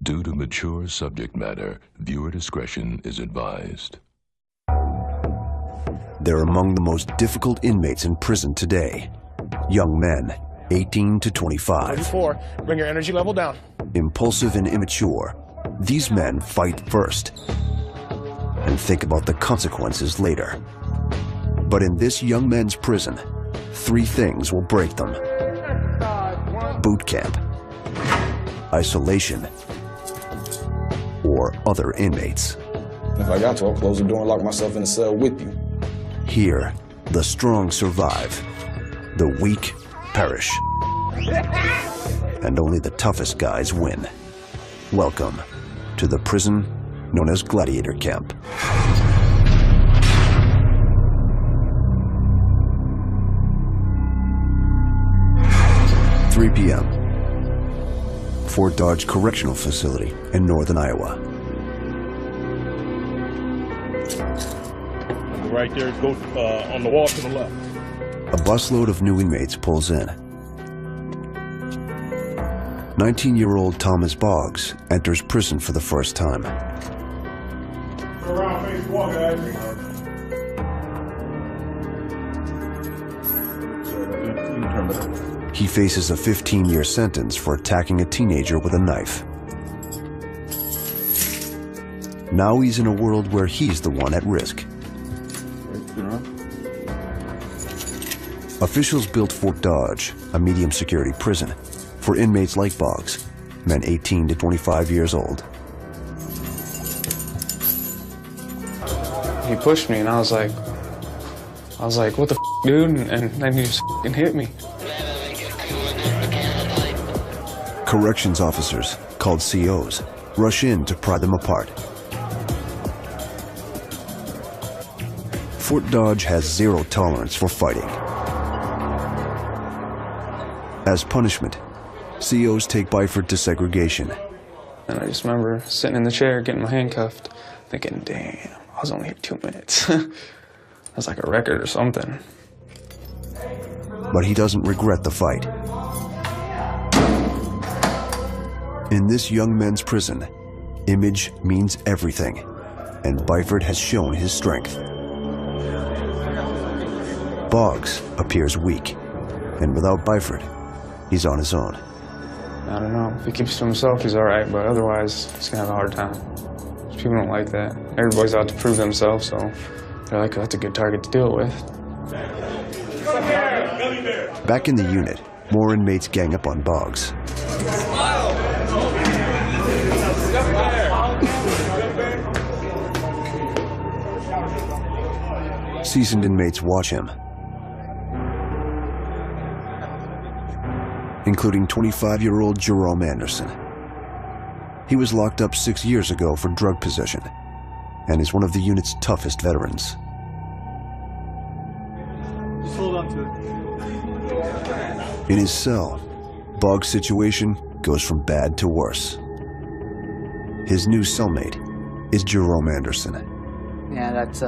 Due to mature subject matter, viewer discretion is advised. They're among the most difficult inmates in prison today. Young men, 18 to 25. 34. Bring your energy level down. Impulsive and immature, these men fight first and think about the consequences later. But in this young men's prison, 3 things will break them: boot camp, isolation, or other inmates. If I got to, I'll close the door and lock myself in a cell with you. Here, the strong survive, the weak perish, and only the toughest guys win. Welcome to the prison known as Gladiator Camp. (3 p.m. Fort Dodge Correctional Facility in northern Iowa. Right there, go on the wall to the left. A busload of new inmates pulls in. 19-year-old Thomas Boggs enters prison for the first time. Go around, face walk, guys. He faces a 15-year sentence for attacking a teenager with a knife. Now he's in a world where he's the one at risk. Officials built Fort Dodge, a medium-security prison, for inmates like Boggs, men 18 to 25 years old. He pushed me, and I was like, what the f, dude? And then he just f***ing hit me. Corrections officers, called COs, rush in to pry them apart. Fort Dodge has zero tolerance for fighting. As punishment, COs take Byford to segregation. And I just remember sitting in the chair, getting my handcuffed, thinking, damn, I was only here 2 minutes. That's like a record or something. But he doesn't regret the fight. In this young men's prison, image means everything, and Byford has shown his strength. Boggs appears weak, and without Byford, he's on his own. I don't know. If he keeps to himself, he's all right, but otherwise, he's gonna have a hard time. People don't like that. Everybody's out to prove themselves, so they're like, that's a good target to deal with. Back in the unit, more inmates gang up on Boggs. Seasoned inmates watch him, including 25-year-old Jerome Anderson. He was locked up 6 years ago for drug possession and is one of the unit's toughest veterans. Just hold on to it. In his cell, Boggs' situation goes from bad to worse. His new cellmate is Jerome Anderson. Yeah, that's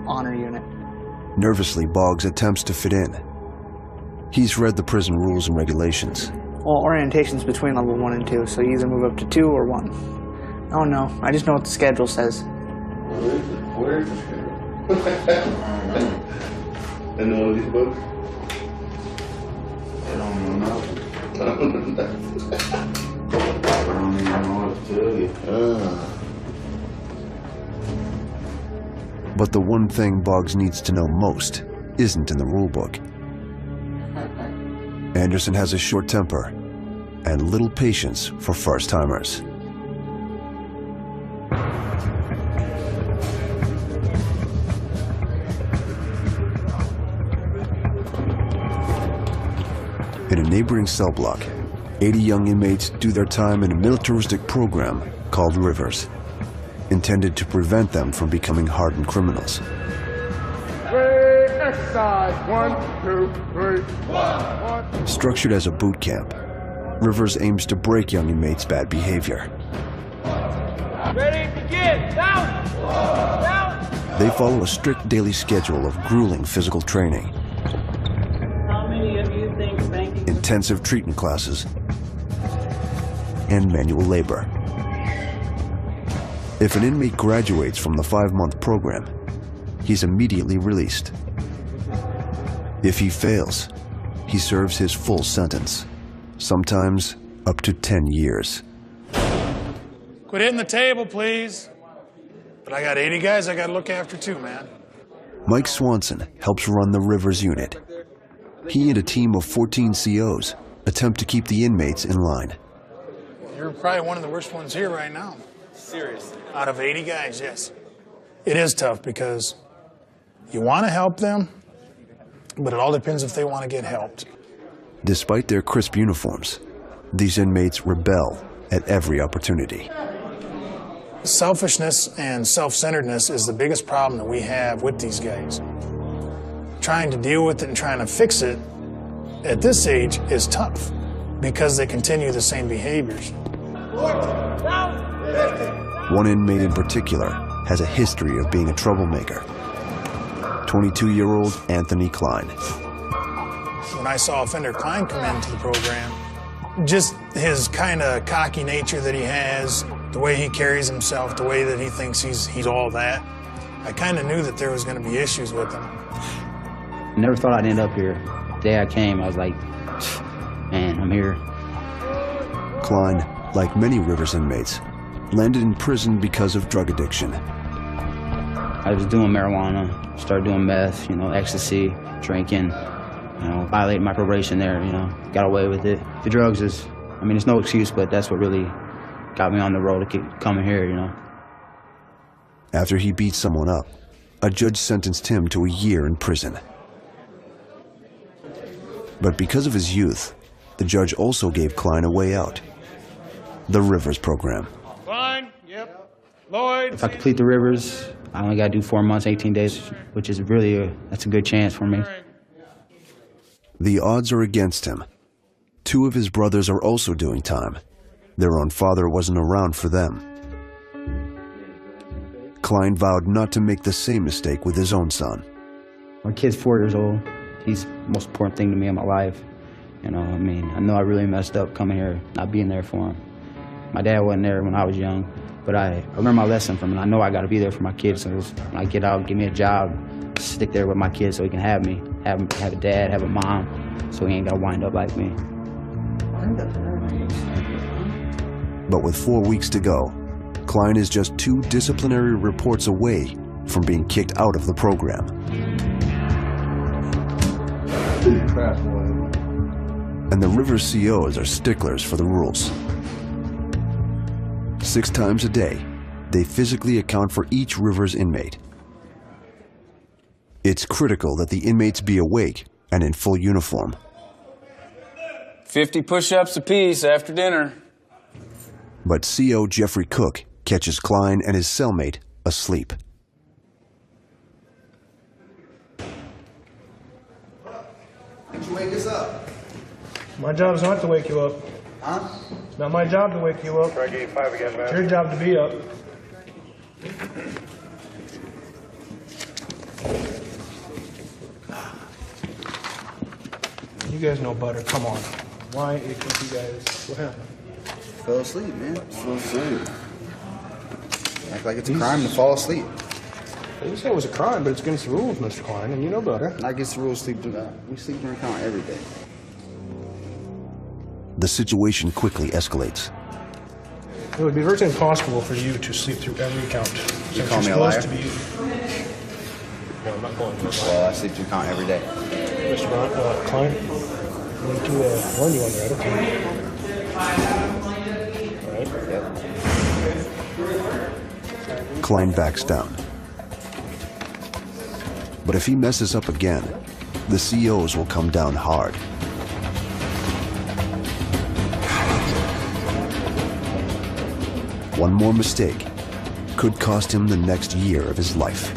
honor unit. Nervously, Boggs attempts to fit in. He's read the prison rules and regulations. Well, orientation's between level 1 and 2, so you either move up to 2 or 1. Oh no, I just know what the schedule says. Where is the schedule? In one of these books? I don't know. I don't even know what to tell you. But the one thing Boggs needs to know most isn't in the rulebook. Anderson has a short temper and little patience for first-timers. In a neighboring cell block, 80 young inmates do their time in a militaristic program called Rivers, intended to prevent them from becoming hardened criminals. Exercise. 1, 2, 3, 1. Structured as a boot camp, Rivers aims to break young inmates' bad behavior. Ready, begin. Down. Down. They follow a strict daily schedule of grueling physical training, How many of you think banking... intensive treatment classes, and manual labor. If an inmate graduates from the 5-month program, he's immediately released. If he fails, he serves his full sentence, sometimes up to 10 years. Quit hitting the table, please. But I got 80 guys I got to look after too, man. Mike Swanson helps run the Rivers unit. He and a team of 14 COs attempt to keep the inmates in line. You're probably one of the worst ones here right now. Seriously? Out of 80 guys, yes. It is tough because you want to help them, but it all depends if they want to get helped. Despite their crisp uniforms, these inmates rebel at every opportunity. Selfishness and self-centeredness is the biggest problem that we have with these guys. Trying to deal with it and trying to fix it at this age is tough because they continue the same behaviors. One inmate in particular has a history of being a troublemaker. 22-year-old Anthony Klein. When I saw Offender Klein come into the program, just his kind of cocky nature that he has, the way he carries himself, the way that he thinks he's all that, I kind of knew that there was going to be issues with him. Never thought I'd end up here. The day I came, I was like, man, I'm here. Klein, like many Rivers inmates, landed in prison because of drug addiction. I was doing marijuana, started doing meth, ecstasy, drinking, violated my probation there, got away with it. The drugs is, it's no excuse, but that's what really got me on the road to keep coming here, After he beat someone up, a judge sentenced him to a year in prison. But because of his youth, the judge also gave Klein a way out. The Rivers program. Klein, yep. Lloyd. If I complete the Rivers, I only got to do 4 months, 18 days, which is really that's a good chance for me. The odds are against him. 2 of his brothers are also doing time. Their own father wasn't around for them. Klein vowed not to make the same mistake with his own son. My kid's 4 years old. He's the most important thing to me in my life. I know I really messed up coming here, not being there for him. My dad wasn't there when I was young, but I learned my lesson from him. I know I got to be there for my kids. So when I get out, give me a job, stick there with my kids so he can have me, have a dad, have a mom, so he ain't got to wind up like me. But with 4 weeks to go, Klein is just 2 disciplinary reports away from being kicked out of the program. And the Rivers COs are sticklers for the rules. 6 times a day, they physically account for each Rivers inmate. It's critical that the inmates be awake and in full uniform. 50 push-ups apiece after dinner. But CO Jeffrey Cook catches Klein and his cellmate asleep. Did you wake us up? My job's not to wake you up. Huh? It's not my job to wake you up. Try game 5 again, man. It's your job to be up. You guys know better. Come on. Why you guys? What happened? Fell asleep, man. Fell asleep. Act like it's a crime to fall asleep. I didn't say it was a crime, but it's against the rules, Mr. Klein, and you know better. Not against the rules, we sleep during count every day. The situation quickly escalates. It would be virtually impossible for you to sleep through every count. You call me a liar? No, I'm not calling you a liar. Well, I sleep through count every day. Mr. Klein, I want to warn you on that, okay? All right? Yep. Klein backs down. But if he messes up again, the COs will come down hard. One more mistake could cost him the next year of his life.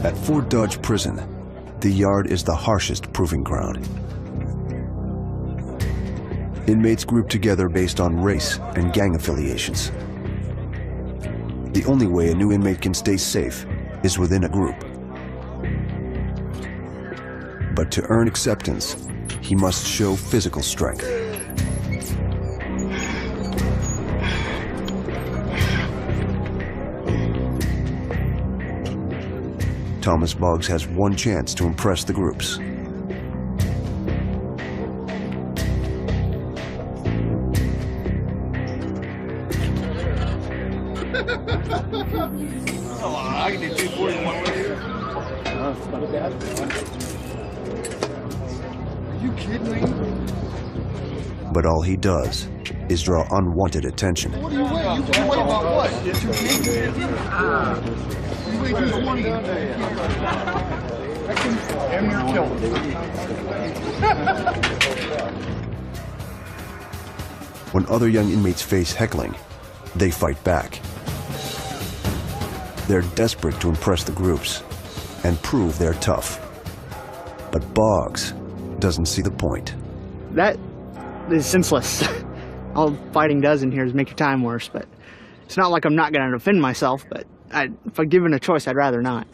At Fort Dodge Prison, the yard is the harshest proving ground. Inmates group together based on race and gang affiliations. The only way a new inmate can stay safe is within a group. But to earn acceptance, he must show physical strength. Thomas Boggs has one chance to impress the groups. I can do 240 in 1 week. Are you kidding me? But all he does is draw unwanted attention. What do you weigh? You weigh about what? 210? You weigh 220. I can damn near kill him. When other young inmates face heckling, they fight back. They're desperate to impress the groups and prove they're tough. But Boggs doesn't see the point. That is senseless. All fighting does in here is make your time worse, but it's not like I'm not going to defend myself, but if I'm given a choice, I'd rather not.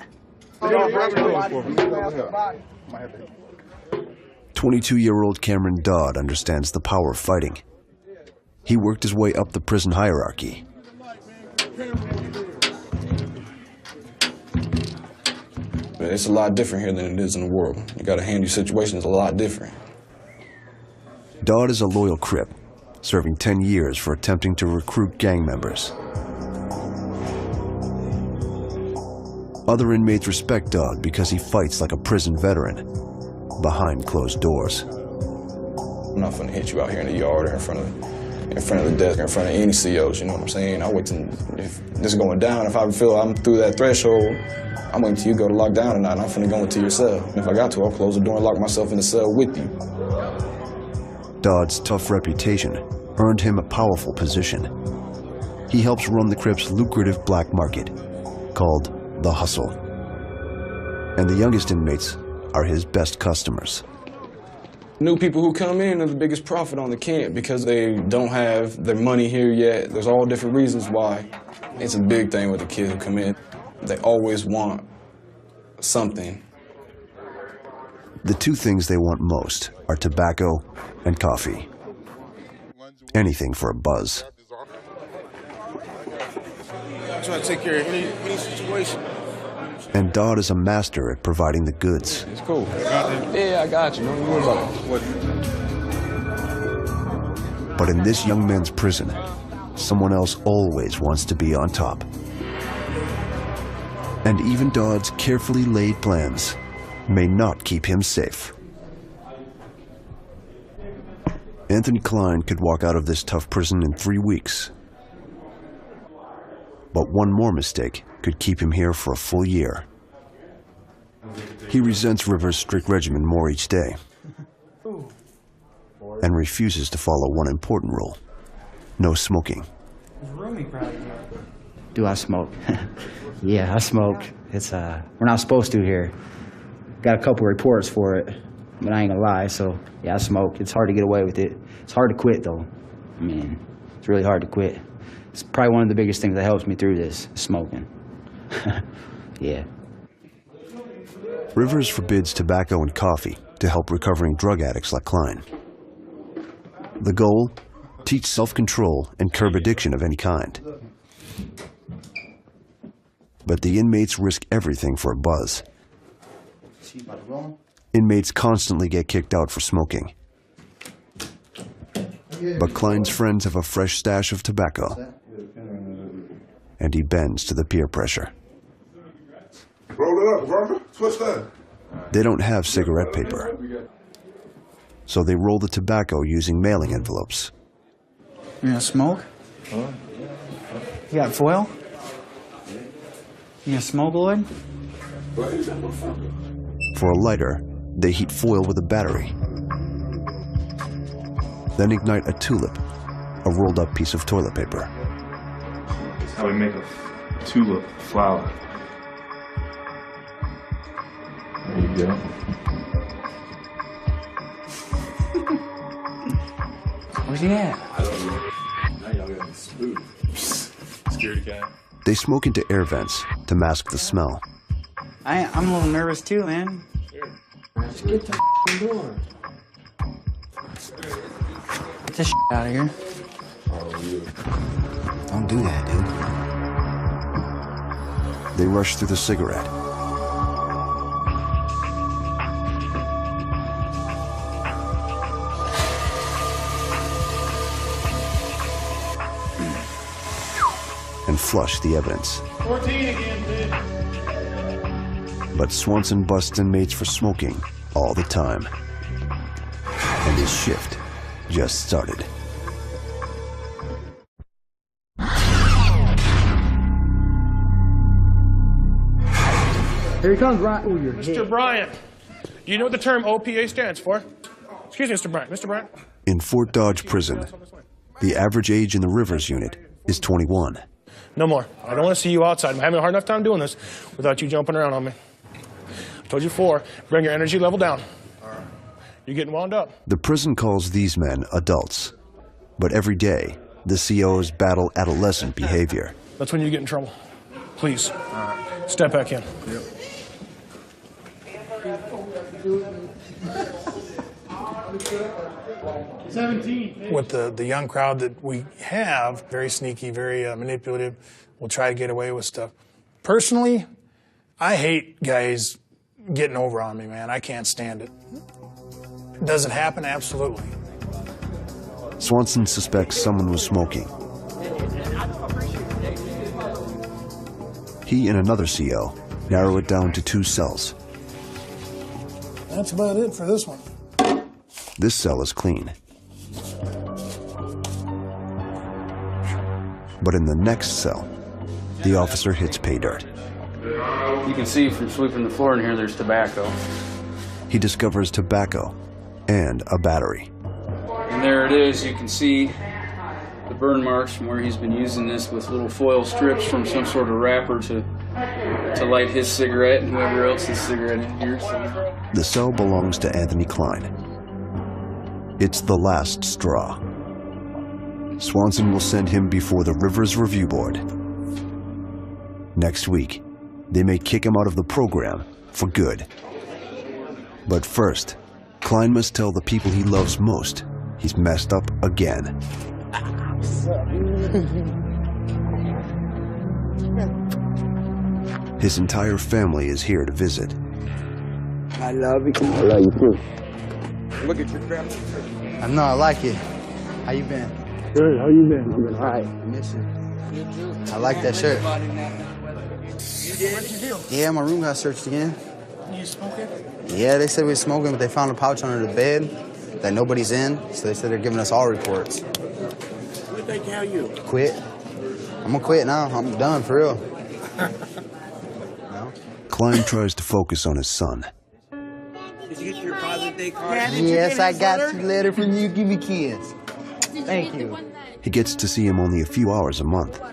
22-year-old Cameron Dodd understands the power of fighting. He worked his way up the prison hierarchy. It's a lot different here than it is in the world. You gotta handle your situations a lot different. Dodd is a loyal Crip, serving 10 years for attempting to recruit gang members. Other inmates respect Dodd because he fights like a prison veteran, behind closed doors. I'm not gonna hit you out here in the yard or in front of the desk or in front of any COs, you know what I'm saying? I wait till, if this is going down, if I feel I'm through that threshold, I'm waiting till you go to lockdown tonight, and I'm finna go into your cell. If I got to, I'll close the door and lock myself in the cell with you. Dodd's tough reputation earned him a powerful position. He helps run the Crips' lucrative black market, called The Hustle. And the youngest inmates are his best customers. New people who come in are the biggest profit on the camp because they don't have their money here yet. There's all different reasons why. It's a big thing with the kids who come in. They always want something. The two things they want most are tobacco and coffee. Anything for a buzz. I'm trying to take care of any situation. And Dodd is a master at providing the goods. It's cool. Yeah, I got you. Don't worry about it. But in this young man's prison, someone else always wants to be on top. And even Dodd's carefully laid plans may not keep him safe. Anthony Klein could walk out of this tough prison in 3 weeks. But one more mistake could keep him here for a full year. He resents Rivers' strict regimen more each day and refuses to follow one important rule: no smoking. Do I smoke? Yeah, I smoke. It's we're not supposed to here. Got a couple reports for it, but I ain't gonna lie. So yeah, I smoke. It's hard to get away with it. It's hard to quit though. I mean, it's really hard to quit. It's probably one of the biggest things that helps me through this, smoking. Yeah. Rivers forbids tobacco and coffee to help recovering drug addicts like Klein. The goal? Teach self-control and curb addiction of any kind. But the inmates risk everything for a buzz. Inmates constantly get kicked out for smoking. But Klein's friends have a fresh stash of tobacco, and he bends to the peer pressure. Roll it up, brother. Switch that. They don't have cigarette paper, so they roll the tobacco using mailing envelopes. You gonna smoke? You got foil? You gonna smoke, Lloyd? For a lighter, they heat foil with a battery. Then ignite a tulip, a rolled-up piece of toilet paper. That's how we make a tulip flower. There you go. Where's he at? I don't know. Now y'all got smooth. Security cat. They smoke into air vents to mask the smell. I'm a little nervous too, man. Sure. Just get the door. Get this out of here. Don't do that, dude. They rush through the cigarette. And flush the evidence. 14 again, kid. But Swanson busts inmates for smoking all the time. And his shift just started. Here he comes, Brian. Oh, you're Mr. Bryant, do you know what the term OPA stands for? Excuse me, Mr. Bryant. Mr. Bryant? In Fort Dodge Prison, the average age in the Rivers unit is 21. No more. I don't want to see you outside. I'm having a hard enough time doing this without you jumping around on me. I told you before, bring your energy level down. You're getting wound up. The prison calls these men adults. But every day, the COs battle adolescent behavior. That's when you get in trouble. Please, step back in. Yep. With the young crowd that we have, very sneaky, very manipulative, will try to get away with stuff. Personally, I hate guys getting over on me, man. I can't stand it. Does it happen? Absolutely. Swanson suspects someone was smoking. He and another CO narrow it down to 2 cells. That's about it for this one. This cell is clean. But in the next cell, the officer hits pay dirt. You can see from sweeping the floor in here, there's tobacco. He discovers tobacco and a battery. And there it is. You can see the burn marks from where he's been using this with little foil strips from some sort of wrapper to light his cigarette and whoever else's cigarette in here. So. The cell belongs to Anthony Klein. It's the last straw. Swanson will send him before the Rivers Review Board. Next week, they may kick him out of the program for good. But first, Klein must tell the people he loves most he's messed up again. His entire family is here to visit. I love you. I love you too. Look at your family. I know, I like it. How you been? Good, how you been? I've been all right. I miss you. I like that shirt. What'd you do? Yeah, my room got searched again. You smoking? Yeah, they said we were smoking, but they found a pouch under the bed that nobody's in, so they said they're giving us all reports. What did they tell you? Quit. I'm gonna quit now. I'm done, for real. No? Klein tries to focus on his son. Did you get your Father's Day card? Yes, I got your letter from you. Give me kids. Thank you. He gets to see him only a few hours a month. Huh?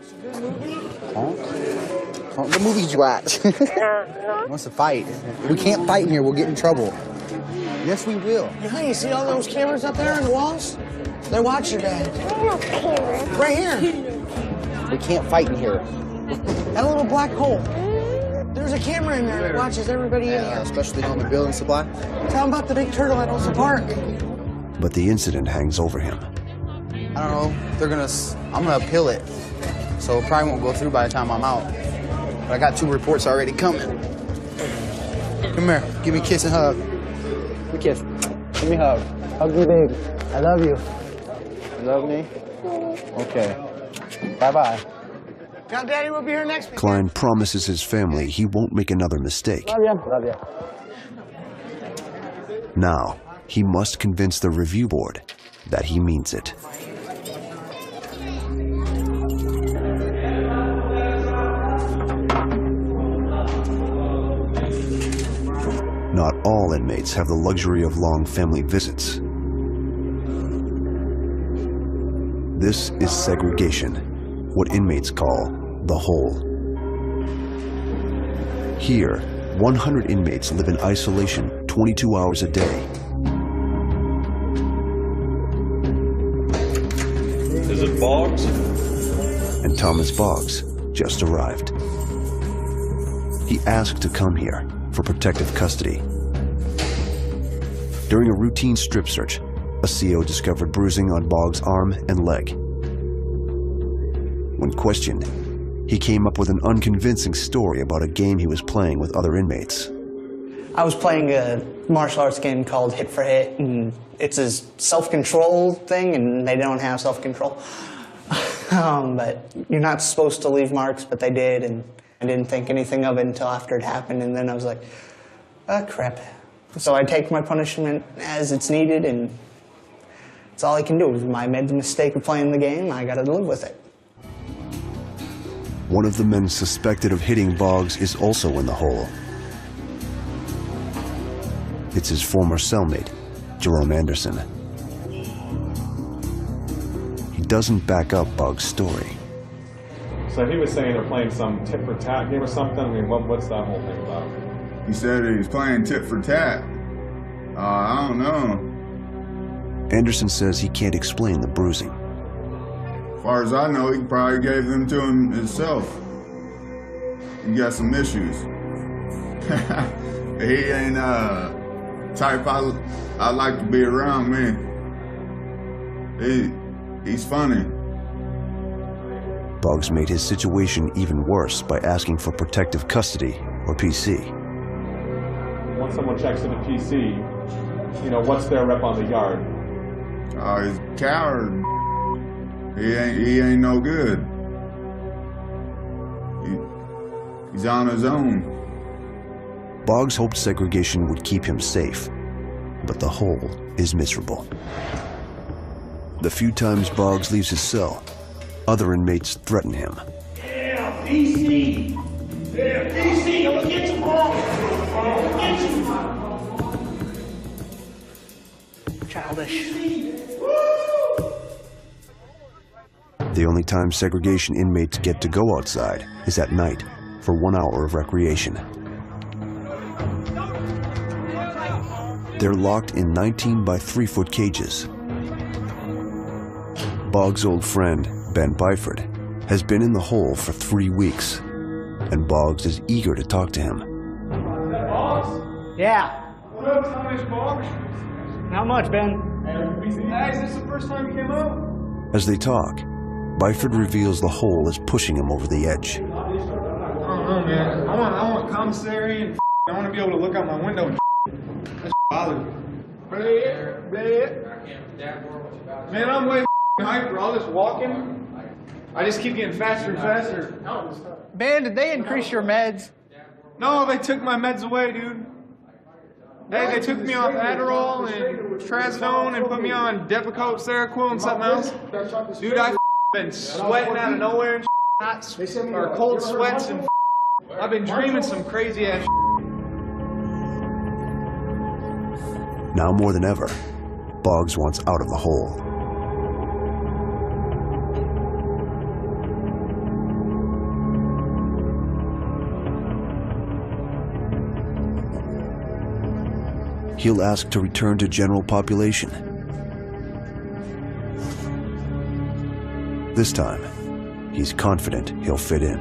What movies you watch? Wants to fight. We can't fight in here. We'll get in trouble. Yes, we will. Hey, you see all those cameras up there on the walls? They're watching Dad. Right here. We can't fight in here. That little black hole. There's a camera in there that watches everybody in here. Especially on the building supply. Tell them about the big turtle at Olsen Park. But the incident hangs over him. I don't know. I'm gonna appeal it. So it probably won't go through by the time I'm out. But I got 2 reports already coming. Come here. Give me a kiss and hug. Give me a kiss. Give me a hug. Hug me, baby. I love you. You love me? Okay. Bye-bye. Tell Daddy we'll be here next week. Klein promises his family he won't make another mistake. Love you. Love you. Now, he must convince the review board that he means it. Not all inmates have the luxury of long family visits. This is segregation, what inmates call the hole. Here, 100 inmates live in isolation 22 hours a day. Is it Boggs? And Thomas Boggs just arrived. He asked to come here for protective custody. During a routine strip search, a CO discovered bruising on Boggs' arm and leg. When questioned, he came up with an unconvincing story about a game he was playing with other inmates. I was playing a martial arts game called Hit for Hit, and it's a self-control thing, and they don't have self-control. But you're not supposed to leave marks, but they did, and I didn't think anything of it until after it happened, and then I was like, oh, crap. So I take my punishment as it's needed, and that's all I can do. If I made the mistake of playing the game, I gotta live with it. One of the men suspected of hitting Boggs is also in the hole. It's his former cellmate, Jerome Anderson. He doesn't back up Boggs' story. So he was saying they're playing some tit for tat game or something. I mean, what's that whole thing about? He said he was playing tit for tat. I don't know. Anderson says he can't explain the bruising. As far as I know, he probably gave them to him himself. He got some issues. He ain't type I like to be around, man. He's funny. Boggs made his situation even worse by asking for protective custody, or PC. Once someone checks into PC, you know, what's their rep on the yard? He's a coward. He ain't no good. He's on his own. Boggs hoped segregation would keep him safe, but the hole is miserable. The few times Boggs leaves his cell, other inmates threaten him. Yeah, PC! Yeah, PC! I'm gonna get you, bro! I'm gonna get you! Childish. The only time segregation inmates get to go outside is at night for 1 hour of recreation. They're locked in 19 by 3-foot cages. Boggs' old friend, Ben Byford, has been in the hole for 3 weeks, and Boggs is eager to talk to him. Boggs? Yeah. What up, Thomas Boggs? Not much, Ben. Hey, is this the first time you came out? As they talk, Byford reveals the hole is pushing him over the edge. I don't know, man. I want commissary and I want to be able to look out my window and that's bothers me. Man, I'm way hyper. All this walking, I just keep getting faster and faster. Ben, did they increase your meds? No, they took my meds away, dude. They took me off Adderall and Trazodone and put me on Depakote, Seroquel, and something else. Dude, I've been sweating out of nowhere and hot or cold sweats and I've been dreaming some crazy ass. Now more than ever, Boggs wants out of the hole. He'll ask to return to general population. This time, he's confident he'll fit in.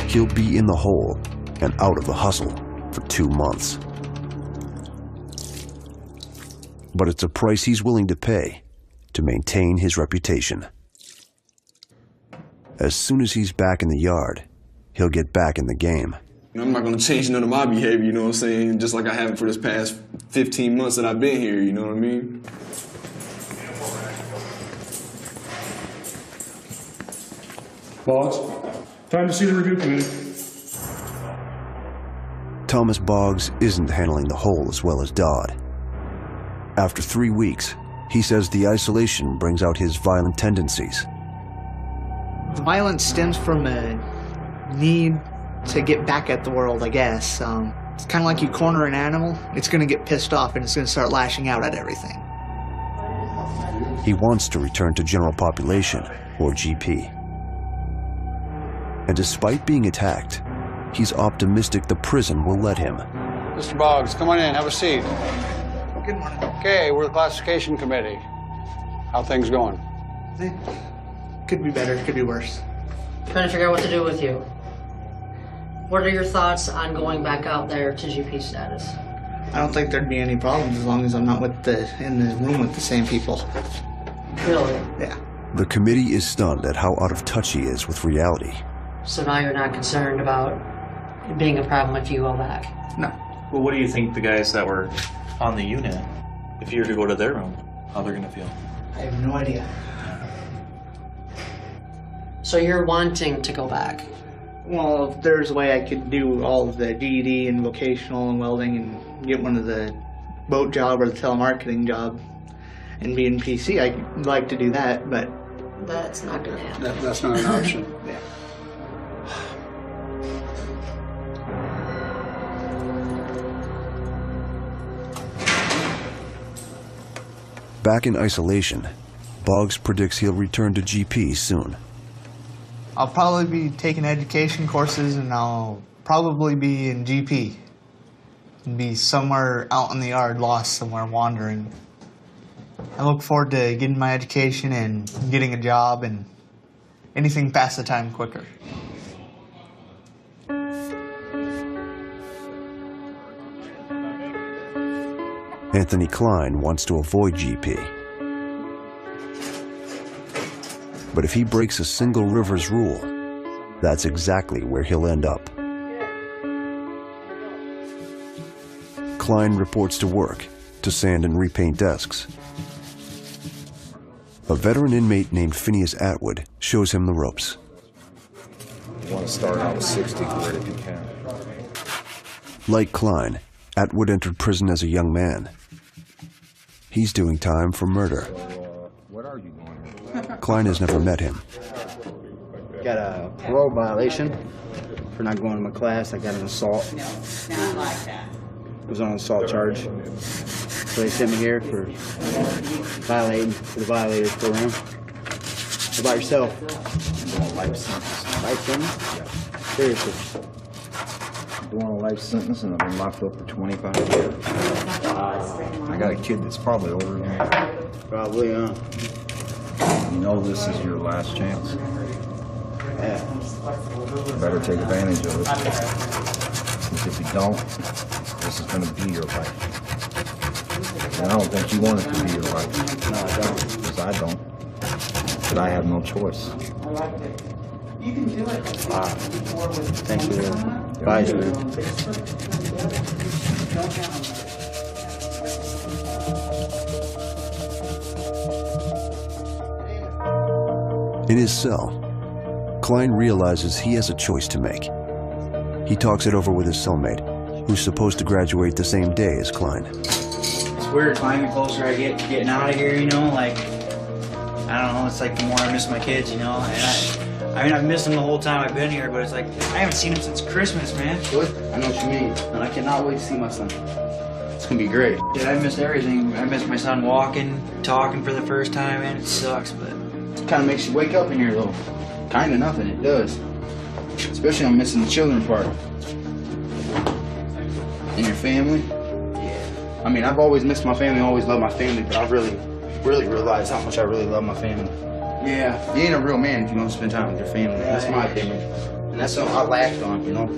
He'll be in the hole and out of the hustle for 2 months. But it's a price he's willing to pay to maintain his reputation. As soon as he's back in the yard, he'll get back in the game. I'm not gonna change none of my behavior, you know what I'm saying? Just like I haven't for this past 15 months that I've been here, you know what I mean? Boggs, time to see the review committee. Thomas Boggs isn't handling the hole as well as Dodd. After 3 weeks, he says the isolation brings out his violent tendencies. Violence stems from a need to get back at the world, I guess. It's kind of like you corner an animal, it's going to get pissed off and it's going to start lashing out at everything. He wants to return to general population, or GP. And despite being attacked, he's optimistic the prison will let him. Mr. Boggs, come on in, have a seat. Good morning. Okay, we're the classification committee. How things going? Could be better, could be worse. Trying to figure out what to do with you. What are your thoughts on going back out there to GP status? I don't think there'd be any problems as long as I'm not in the room with the same people. Really? Yeah. The committee is stunned at how out of touch he is with reality. So now you're not concerned about it being a problem if you go back? No. Well, what do you think the guys that were on the unit, if you were to go to their room, how they're going to feel? I have no idea. So you're wanting to go back? Well, if there's a way I could do all of the GED and vocational and welding and get one of the boat job or the telemarketing job and be in PC, I'd like to do that, but... That's not going to happen. That's not an option. Yeah. Back in isolation, Boggs predicts he'll return to GP soon. I'll probably be taking education courses and I'll probably be in GP. And be somewhere out in the yard, lost somewhere, wandering. I look forward to getting my education and getting a job and anything past the time quicker. Anthony Klein wants to avoid GP. But if he breaks a single Rivers rule, that's exactly where he'll end up. Klein reports to work, to sand and repaint desks. A veteran inmate named Phineas Atwood shows him the ropes. You want to start out with 60 grit if you can. Like Klein, Atwood entered prison as a young man. He's doing time for murder. What are you doing? Klein has never met him. Got a parole violation for not going to my class. I got an assault. Not like that. It was on an assault charge. So they sent me here for violating for the violators program. What about yourself? Life sentence. Life sentence? Seriously. I'm doing a life sentence and I've been locked up for 25 years. I got a kid that's probably older than me. Probably, huh? You know this is your last chance. Yeah. You better take advantage of it. Because if you don't, this is going to be your life. And I don't think you want it to be your life. No, I don't. Because I don't. But I have no choice. Wow. Thanks for the advisory. In his cell, Klein realizes he has a choice to make. He talks it over with his cellmate, who's supposed to graduate the same day as Klein. It's weird, the closer I get to getting out of here, you know, like, I don't know, it's like the more I miss my kids, you know, and I mean, I've missed them the whole time I've been here, but it's like, I haven't seen them since Christmas, man. Good. I know what you mean, and I cannot wait to see my son. It's gonna be great. Dude, I missed everything. I missed my son walking, talking for the first time, man. It sucks, but... It kind of makes you wake up in here, though. Kind of nothing, it does. Especially I'm missing the children part. And your family? Yeah. I mean, I've always missed my family, always loved my family, but I've really realized how much I really love my family. Yeah, you ain't a real man if you don't spend time with your family. That's my opinion. And that's something I lacked on, you know?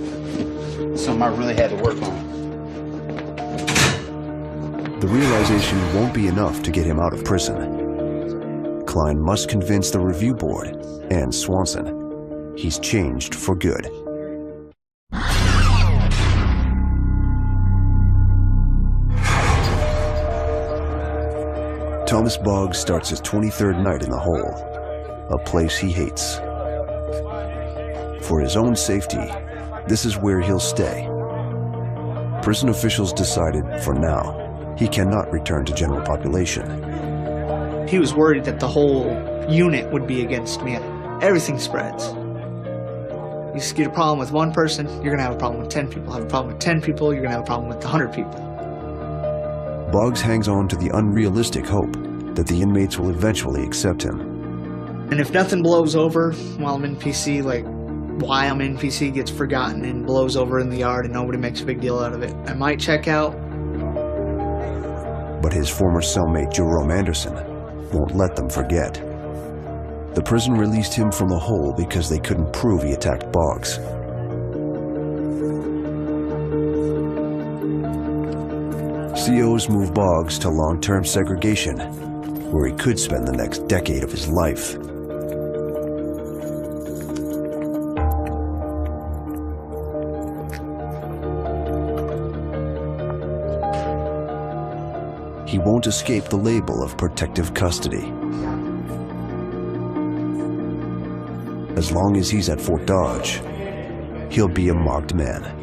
It's something I really had to work on. The realization won't be enough to get him out of prison. Klein must convince the review board and Swanson he's changed for good. Thomas Boggs starts his 23rd night in the hole, a place he hates. For his own safety, this is where he'll stay. Prison officials decided, for now, he cannot return to general population. He was worried that the whole unit would be against me. Everything spreads. You just get a problem with one person, you're going to have a problem with 10 people. Have a problem with 10 people, you're going to have a problem with 100 people. Boggs hangs on to the unrealistic hope that the inmates will eventually accept him. And if nothing blows over while I'm in PC, like why I'm in PC gets forgotten and blows over in the yard and nobody makes a big deal out of it, I might check out. But his former cellmate Jerome Anderson won't let them forget. The prison released him from the hole because they couldn't prove he attacked Boggs. COs move Boggs to long-term segregation, where he could spend the next decade of his life. He won't escape the label of protective custody. As long as he's at Fort Dodge, he'll be a marked man.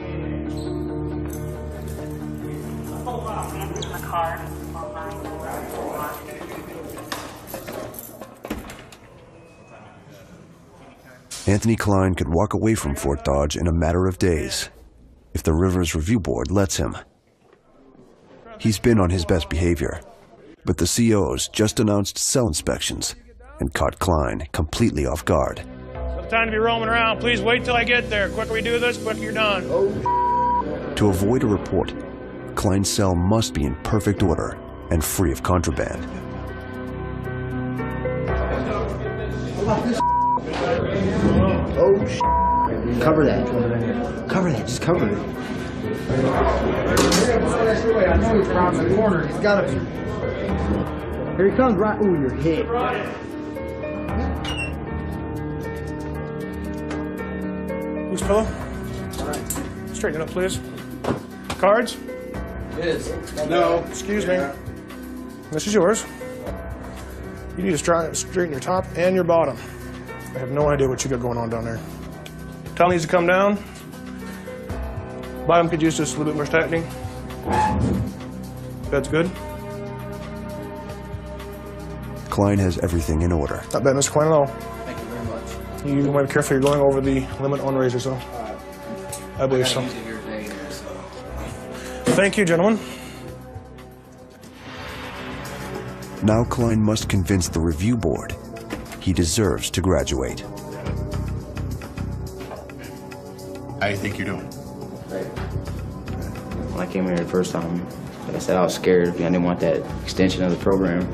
Anthony Klein could walk away from Fort Dodge in a matter of days, if the Rivers Review Board lets him. He's been on his best behavior, but the COs just announced cell inspections and caught Klein completely off guard. No time to be roaming around. Please wait till I get there. Quicker we do this, quicker you're done. To avoid a report, Klein's cell must be in perfect order and free of contraband. Oh, cover that. Cover that. Just cover it. I know he's around the corner. He's got to be. Here he comes, right? Ooh, you're hit. Loose pillow. Straighten it up, please. Cards? Yes. No. Excuse me. This is yours. You need to straighten your top and your bottom. I have no idea what you got going on down there. Towel needs to come down. Bottom could use just a little bit more tightening. That's good. Klein has everything in order. Not bad, Mr. Klein, at all. Thank you very much. You might be careful, you're going over the limit on razors, though. I believe so. Thank you, gentlemen. Now Klein must convince the review board he deserves to graduate. How do you think you're doing? When I came here the first time, like I said, I was scared. I didn't want that extension of the program.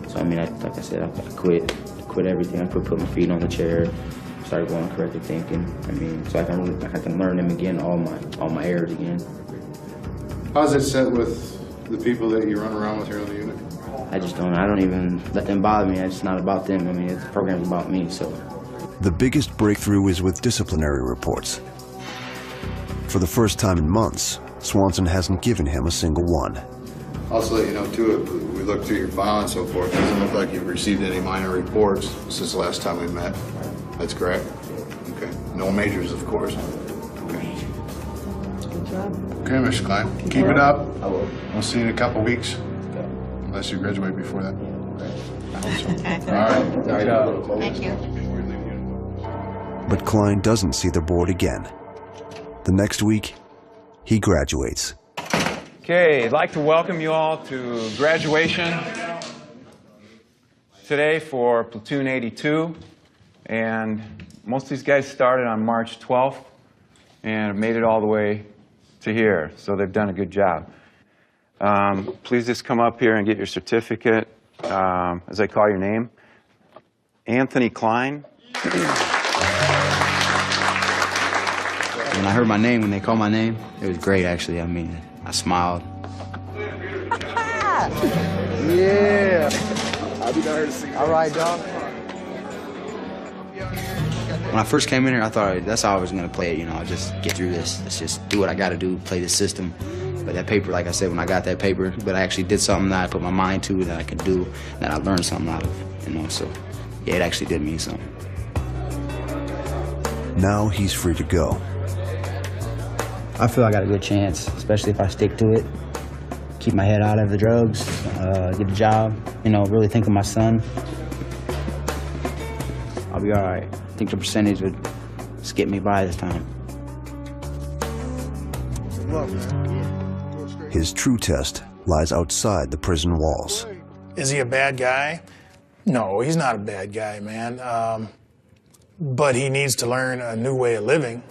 So I mean, like I said, I quit everything. I put my feet on the chair, started going corrective thinking. I mean, so I can learn them again, all my errors again. How's it set with the people that you run around with here on the unit? I don't even let them bother me. It's not about them. I mean, the program's about me, so. The biggest breakthrough is with disciplinary reports. For the first time in months, Swanson hasn't given him a single one. Also let you know, too, we looked through your file and so forth. It doesn't look like you've received any minor reports since the last time we met. That's correct? Okay. No majors, of course. Okay. Good job. Okay, Mr. Klein. Keep it up. I will. We'll see you in a couple weeks. Unless you graduate before that. I hope so. All right. Good job. Thank you. But Klein doesn't see the board again. The next week, he graduates. Okay, I'd like to welcome you all to graduation today for Platoon 82. And most of these guys started on March 12th and have made it all the way to here. So they've done a good job. Please just come up here and get your certificate. As I call your name, Anthony Klein. When I heard my name, when they called my name, it was great, actually. I mean, I smiled. Yeah. I'll be down here to see you. All right, dog. When I first came in here, I thought that's how I was going to play it, you know, just get through this. Let's just do what I got to do, play the system. But that paper, like I said, when I got that paper, but I actually did something that I put my mind to, that I could do, that I learned something out of, you know, so yeah, it actually did mean something. Now he's free to go. I feel I got a good chance, especially if I stick to it. Keep my head out of the drugs, get a job, you know, really think of my son. I'll be all right. I think the percentage would skip me by this time. Good luck, man. His true test lies outside the prison walls. Is he a bad guy? No, he's not a bad guy, man. But he needs to learn a new way of living.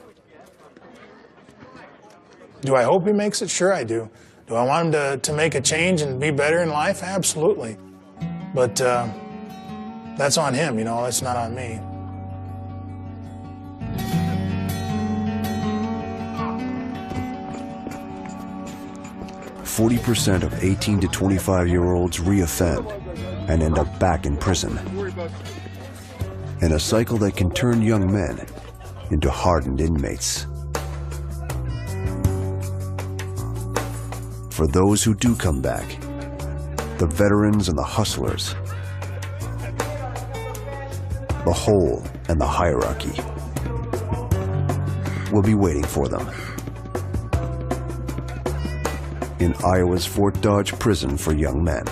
Do I hope he makes it? Sure I do. Do I want him to make a change and be better in life? Absolutely. But that's on him, you know, that's not on me. 40% of 18 to 25-year-olds reoffend and end up back in prison. In a cycle that can turn young men into hardened inmates. For those who do come back, the veterans and the hustlers, the hole and the hierarchy will be waiting for them in Iowa's Fort Dodge Prison for Young Men.